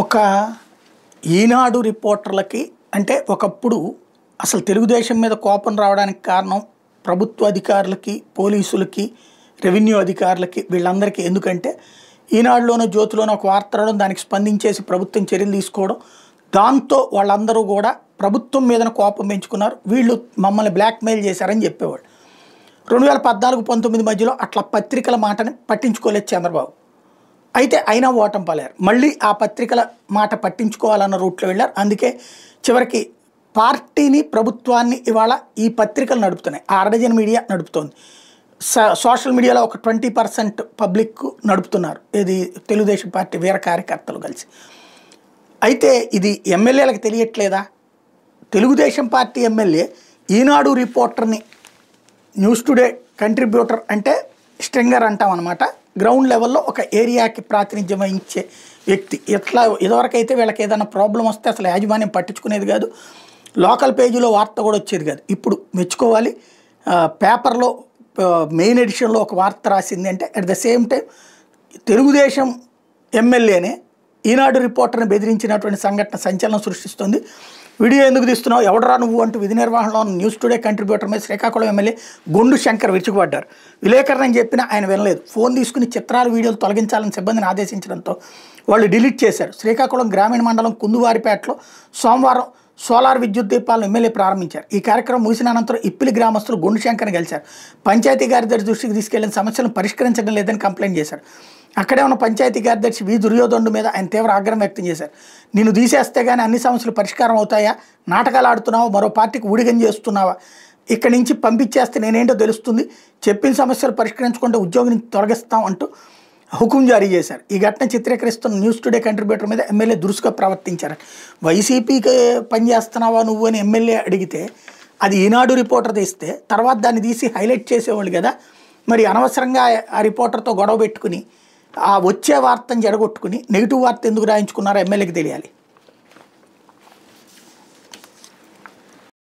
ఒక ఈనాడు రిపోర్టర్లకి అంటే ఒకప్పుడు అసలు తెలుగుదేశం మీద కోపం రావడానికి కారణం ప్రభుత్వ అధికారులకి, పోలీసులకి, రెవెన్యూ అధికారులకి వీళ్ళందరికీ. ఎందుకంటే ఈనాడులోనో జ్యోతిలోనో ఒక వార్త రావడం, దానికి స్పందించేసి ప్రభుత్వం చర్యలు తీసుకోవడం, దాంతో వాళ్ళందరూ కూడా ప్రభుత్వం మీద కోపం పెంచుకున్నారు. వీళ్ళు మమ్మల్ని బ్లాక్మెయిల్ చేశారని చెప్పేవాళ్ళు. 2014-19 మధ్యలో అట్లా పత్రికల మాటని పట్టించుకోలేదు చంద్రబాబు. అయితే అయినా ఓటమి పాలారు. మళ్ళీ ఆ పత్రికల మాట పట్టించుకోవాలన్న రూట్లో వెళ్ళారు. అందుకే చివరికి పార్టీని, ప్రభుత్వాన్ని ఇవాళ ఈ పత్రికలు నడుపుతున్నాయి. ఆ అర్ధజన మీడియా నడుపుతోంది. సోషల్ మీడియాలో ఒక 20% పబ్లిక్ నడుపుతున్నారు. ఇది తెలుగుదేశం పార్టీ వీర కార్యకర్తలు కలిసి. అయితే ఇది ఎమ్మెల్యేలకు తెలియట్లేదా? తెలుగుదేశం పార్టీ ఎమ్మెల్యే ఈనాడు రిపోర్టర్ని, న్యూస్ టుడే కంట్రిబ్యూటర్ అంటే స్ట్రింగర్ అంటాం అనమాట. గ్రౌండ్ లెవెల్లో ఒక ఏరియాకి ప్రాతినిధ్యం వహించే వ్యక్తి. ఎట్లా ఇదివరకైతే వీళ్ళకి ఏదైనా ప్రాబ్లం వస్తే అసలు యాజమాన్యం పట్టించుకునేది కాదు, లోకల్ పేజీలో వార్త కూడా వచ్చేది కాదు. ఇప్పుడు మెచ్చుకోవాలి. పేపర్లో మెయిన్ ఎడిషన్లో ఒక వార్త రాసింది అంటే at the same time Telugu Desam ఎమ్మెల్యేనే ఈనాడు రిపోర్టర్ని బెదిరించినటువంటి సంఘటన సంచలనం సృష్టిస్తుంది. వీడియో ఎందుకు తీస్తున్నావు, ఎవడరా నువ్వు అంటూ విధి నిర్వహణలో న్యూస్ టుడే కంట్రిబ్యూటర్ మీద శ్రీకాకుళం ఎమ్మెల్యే గొండు శంకర్ విరుచుకుపడ్డారు. విలేకరులని చెప్పినా ఆయన వినలేదు. ఫోన్ తీసుకుని చిత్రాలు, వీడియోలు తొలగించాలని సిబ్బందిని ఆదేశించడంతో వాళ్ళు డిలీట్ చేశారు. శ్రీకాకుళం గ్రామీణ మండలం కుందువారిపేటలో సోమవారం సోలార్ విద్యుత్ దీపాలను ఎమ్మెల్యే ప్రారంభించారు. ఈ కార్యక్రమం ముగిసిన అనంతరం ఇప్పిలి గ్రామస్తులు గొండు శంకర్ని కలిశారు. పంచాయతీ కార్యదర్శి దృష్టికి తీసుకెళ్లిన సమస్యలను పరిష్కరించడం లేదని కంప్లైంట్ చేశారు. అక్కడే ఉన్న పంచాయతీ కార్యదర్శి వి దుర్యోధనుడు మీద ఆయన తీవ్ర ఆగ్రహం వ్యక్తం చేశారు. నిన్ను తీసేస్తే కానీ అన్ని సమస్యలు పరిష్కారం అవుతాయా? నాటకాలు ఆడుతున్నావా? మరో పార్టీకి ఊడిగం చేస్తున్నావా? ఇక్కడి నుంచి పంపించేస్తే నేనేంటో తెలుస్తుంది. చెప్పిన సమస్యలు పరిష్కరించుకుంటే ఉద్యోగిని తొలగిస్తాం అంటూ హుకుం జారీ చేశారు. ఈ ఘటన చిత్రీకరిస్తున్న న్యూస్ టుడే కంట్రిబ్యూటర్ మీద ఎమ్మెల్యే దురుసుగా ప్రవర్తించారు. వైసీపీకి పనిచేస్తున్నావా నువ్వు అని ఎమ్మెల్యే అడిగితే అది ఈనాడు రిపోర్టర్ తీస్తే తర్వాత దాన్ని తీసి హైలైట్ చేసేవాళ్ళు కదా. మరి అనవసరంగా ఆ రిపోర్టర్తో గొడవ పెట్టుకుని ఆ వచ్చే వార్తను జడగొట్టుకుని నెగిటివ్ వార్త ఎందుకు రాయించుకున్నారో ఎమ్మెల్యేకి తెలియాలి.